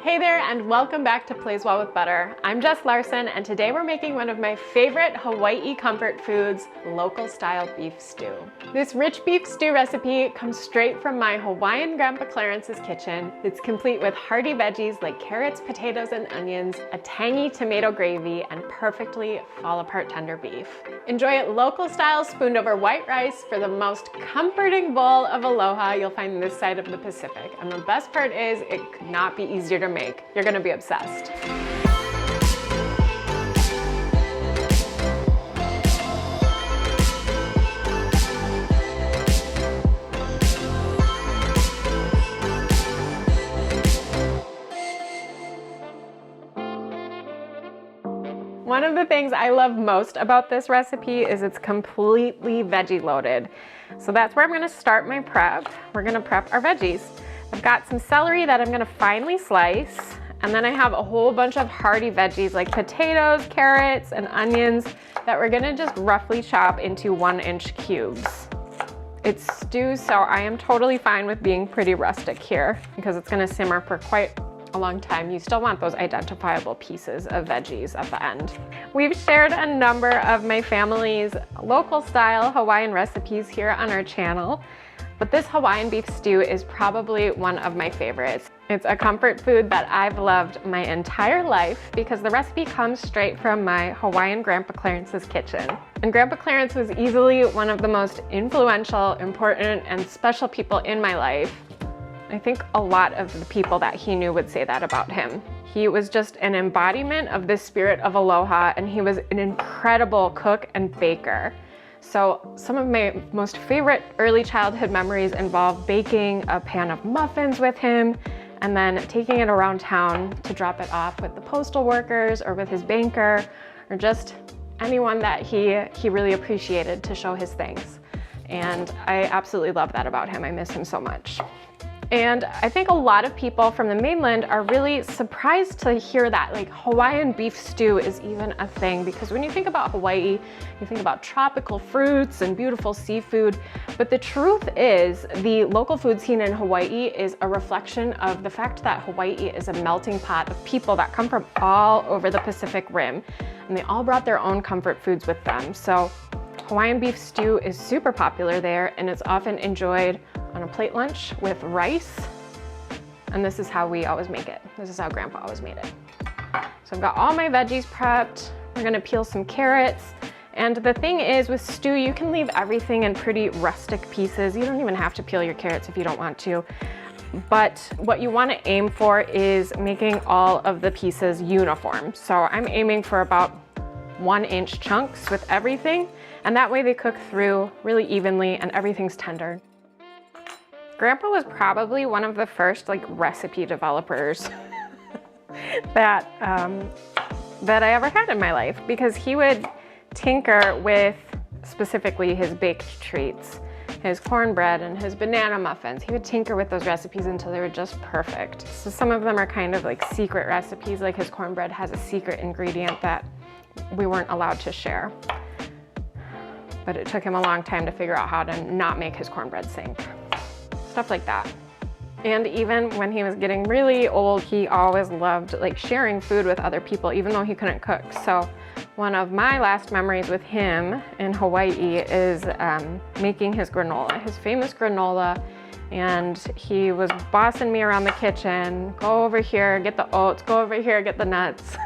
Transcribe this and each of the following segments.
Hey there, and welcome back to Plays Well with Butter. I'm Jess Larson, and today we're making one of my favorite Hawaii comfort foods, local style beef stew. This rich beef stew recipe comes straight from my Hawaiian Grandpa Clarence's kitchen. It's complete with hearty veggies like carrots, potatoes, and onions, a tangy tomato gravy, and perfectly fall apart tender beef. Enjoy it local style, spooned over white rice for the most comforting bowl of aloha you'll find this side of the Pacific. And the best part is it could not be easier to make. You're gonna be obsessed. One of the things I love most about this recipe is it's completely veggie loaded. So that's where I'm gonna start my prep. We're gonna prep our veggies. I've got some celery that I'm gonna finely slice, and then I have a whole bunch of hearty veggies like potatoes, carrots, and onions that we're gonna just roughly chop into 1-inch cubes. It's stew, so I am totally fine with being pretty rustic here because it's gonna simmer for quite a long time. You still want those identifiable pieces of veggies at the end. We've shared a number of my family's local style Hawaiian recipes here on our channel, but this Hawaiian beef stew is probably one of my favorites. It's a comfort food that I've loved my entire life because the recipe comes straight from my Hawaiian Grandpa Clarence's kitchen. And Grandpa Clarence was easily one of the most influential, important, and special people in my life. I think a lot of the people that he knew would say that about him. He was just an embodiment of the spirit of aloha, and he was an incredible cook and baker. So some of my most favorite early childhood memories involve baking a pan of muffins with him and then taking it around town to drop it off with the postal workers or with his banker or just anyone that he really appreciated to show his thanks. And I absolutely love that about him. I miss him so much. And I think a lot of people from the mainland are really surprised to hear that like Hawaiian beef stew is even a thing, because when you think about Hawaii, you think about tropical fruits and beautiful seafood. But the truth is the local food scene in Hawaii is a reflection of the fact that Hawaii is a melting pot of people that come from all over the Pacific Rim, and they all brought their own comfort foods with them. So Hawaiian beef stew is super popular there, and it's often enjoyed on a plate lunch with rice. And this is how we always make it. This is how Grandpa always made it. So I've got all my veggies prepped. We're gonna peel some carrots. And the thing is with stew, you can leave everything in pretty rustic pieces. You don't even have to peel your carrots if you don't want to. But what you wanna aim for is making all of the pieces uniform. So I'm aiming for about 1-inch chunks with everything. And that way they cook through really evenly and everything's tender. Grandpa was probably one of the first like recipe developers that I ever had in my life, because he would tinker with specifically his baked treats, his cornbread and his banana muffins. He would tinker with those recipes until they were just perfect. So some of them are kind of like secret recipes, like his cornbread has a secret ingredient that we weren't allowed to share. But it took him a long time to figure out how to not make his cornbread sink. Stuff like that. And even when he was getting really old, he always loved like sharing food with other people, even though he couldn't cook. So one of my last memories with him in Hawaii is making his granola, his famous granola. And he was bossing me around the kitchen. Go over here, get the oats. Go over here, get the nuts.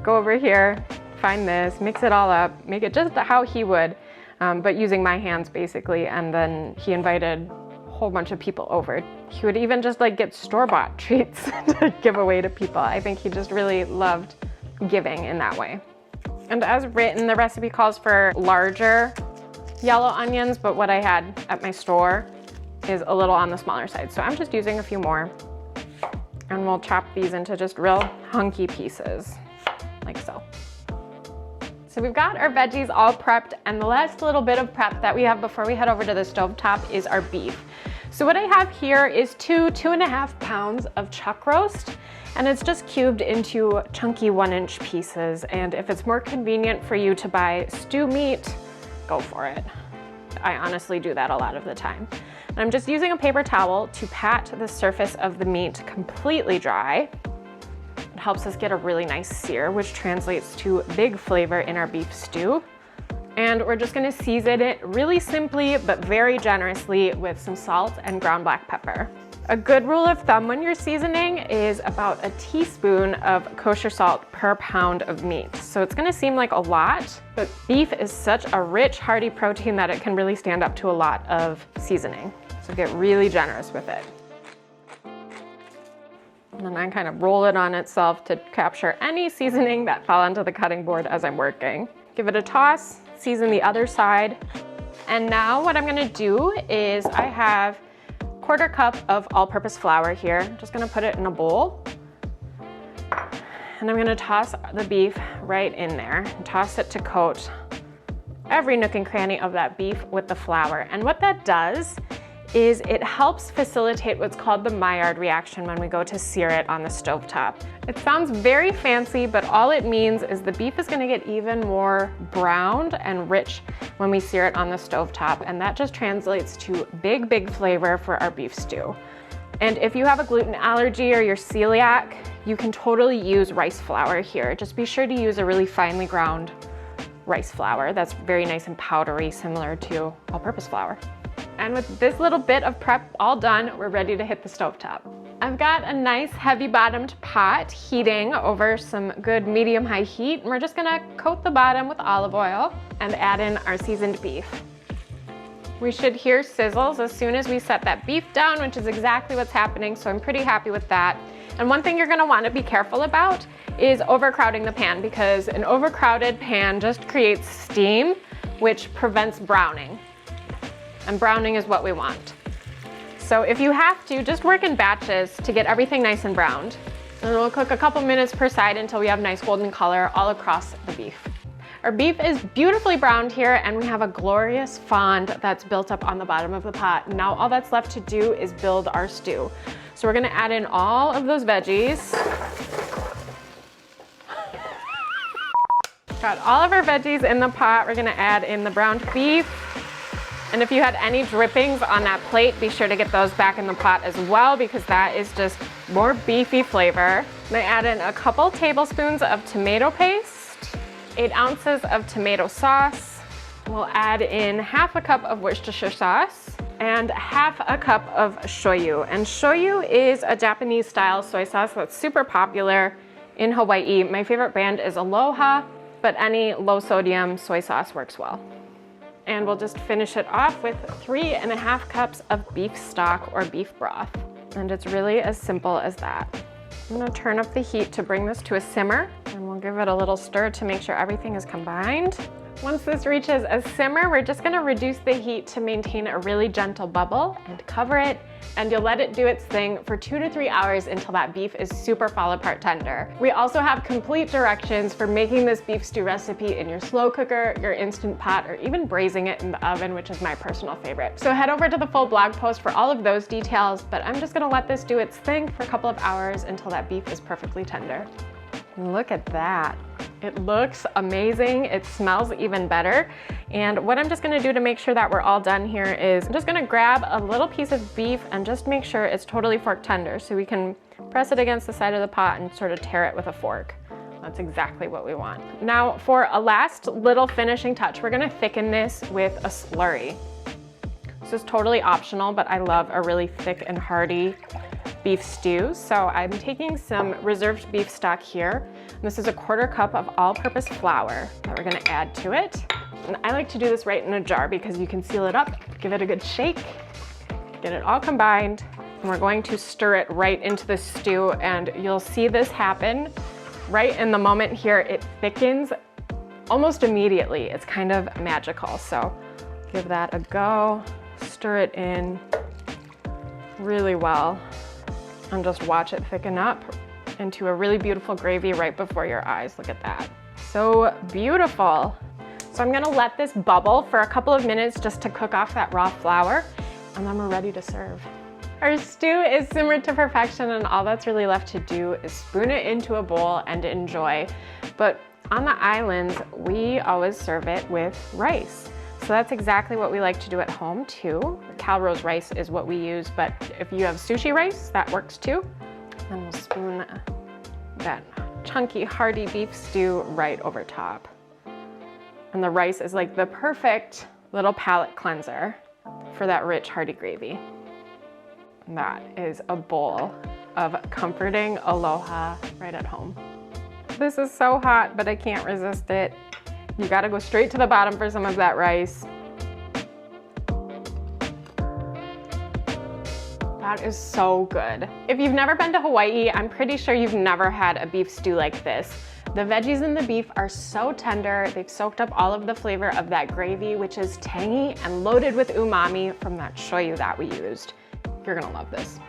Go over here, find this, mix it all up, make it just how he would, but using my hands basically. And then he invited whole bunch of people over. He would even just like get store-bought treats to give away to people. I think he just really loved giving in that way. And as written, the recipe calls for larger yellow onions, but what I had at my store is a little on the smaller side. So I'm just using a few more, and we'll chop these into just real hunky pieces, like so. So we've got our veggies all prepped, and the last little bit of prep that we have before we head over to the stovetop is our beef. So what I have here is 2.5 pounds of chuck roast, and it's just cubed into chunky 1-inch pieces. And if it's more convenient for you to buy stew meat, go for it. I honestly do that a lot of the time. And I'm just using a paper towel to pat the surface of the meat completely dry. helps us get a really nice sear, which translates to big flavor in our beef stew. And we're just gonna season it really simply, but very generously with some salt and ground black pepper. A good rule of thumb when you're seasoning is about a teaspoon of kosher salt per pound of meat. So it's gonna seem like a lot, but beef is such a rich, hearty protein that it can really stand up to a lot of seasoning. So get really generous with it. And then I kind of roll it on itself to capture any seasoning that fell onto the cutting board as I'm working. Give it a toss, season the other side. And now what I'm gonna do is I have 1/4 cup of all-purpose flour here. I'm just gonna put it in a bowl. And I'm gonna toss the beef right in there and toss it to coat every nook and cranny of that beef with the flour. And what that does is it helps facilitate what's called the Maillard reaction when we go to sear it on the stovetop. It sounds very fancy, but all it means is the beef is gonna get even more browned and rich when we sear it on the stovetop, and that just translates to big, big flavor for our beef stew. And if you have a gluten allergy or you're celiac, you can totally use rice flour here. Just be sure to use a really finely ground rice flour that's very nice and powdery, similar to all-purpose flour. And with this little bit of prep all done, we're ready to hit the stovetop. I've got a nice heavy bottomed pot heating over some good medium-high heat, and we're just gonna coat the bottom with olive oil and add in our seasoned beef. We should hear sizzles as soon as we set that beef down, which is exactly what's happening, so I'm pretty happy with that. And one thing you're gonna wanna be careful about is overcrowding the pan, because an overcrowded pan just creates steam, which prevents browning. And browning is what we want. So if you have to, just work in batches to get everything nice and browned. And we'll cook a couple minutes per side until we have nice golden color all across the beef. Our beef is beautifully browned here, and we have a glorious fond that's built up on the bottom of the pot. Now all that's left to do is build our stew. So we're gonna add in all of those veggies. Got all of our veggies in the pot. We're gonna add in the browned beef. And if you had any drippings on that plate, be sure to get those back in the pot as well, because that is just more beefy flavor. I'm gonna add in a couple tablespoons of tomato paste, 8 ounces of tomato sauce. We'll add in 1/2 cup of Worcestershire sauce and 1/2 cup of shoyu. And shoyu is a Japanese style soy sauce that's super popular in Hawaii. My favorite brand is Aloha, but any low sodium soy sauce works well. And we'll just finish it off with 3.5 cups of beef stock or beef broth. And it's really as simple as that. I'm gonna turn up the heat to bring this to a simmer, and we'll give it a little stir to make sure everything is combined. Once this reaches a simmer, we're just gonna reduce the heat to maintain a really gentle bubble and cover it, and you'll let it do its thing for 2 to 3 hours until that beef is super fall apart tender. We also have complete directions for making this beef stew recipe in your slow cooker, your Instant Pot, or even braising it in the oven, which is my personal favorite. So head over to the full blog post for all of those details, but I'm just gonna let this do its thing for a couple of hours until that beef is perfectly tender. Look at that. It looks amazing. It smells even better. And what I'm just gonna do to make sure that we're all done here is I'm just gonna grab a little piece of beef and just make sure it's totally fork tender, so we can press it against the side of the pot and sort of tear it with a fork. That's exactly what we want. Now for a last little finishing touch, we're gonna thicken this with a slurry. This is totally optional, but I love a really thick and hearty beef stew. So I'm taking some reserved beef stock here. This is a 1/4 cup of all-purpose flour that we're gonna add to it. And I like to do this right in a jar because you can seal it up, give it a good shake, get it all combined, and we're going to stir it right into the stew, and you'll see this happen right in the moment here. It thickens almost immediately. It's kind of magical. So give that a go, stir it in really well, and just watch it thicken up into a really beautiful gravy right before your eyes. Look at that. So beautiful. So I'm gonna let this bubble for a couple of minutes just to cook off that raw flour, and then we're ready to serve. Our stew is simmered to perfection, and all that's really left to do is spoon it into a bowl and enjoy. But on the islands, we always serve it with rice. So that's exactly what we like to do at home too. Calrose rice is what we use, but if you have sushi rice, that works too. And we'll spoon that chunky, hearty beef stew right over top. And the rice is like the perfect little palate cleanser for that rich, hearty gravy. That is a bowl of comforting aloha right at home. This is so hot, but I can't resist it. You gotta go straight to the bottom for some of that rice. That is so good. If you've never been to Hawaii, I'm pretty sure you've never had a beef stew like this. The veggies in the beef are so tender. They've soaked up all of the flavor of that gravy, which is tangy and loaded with umami from that shoyu that we used. You're gonna love this.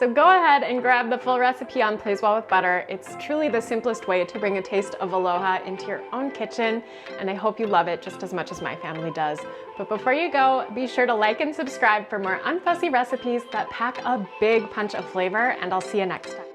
So go ahead and grab the full recipe on Plays Well with Butter. It's truly the simplest way to bring a taste of aloha into your own kitchen, and I hope you love it just as much as my family does. But before you go, be sure to like and subscribe for more unfussy recipes that pack a big punch of flavor, and I'll see you next time.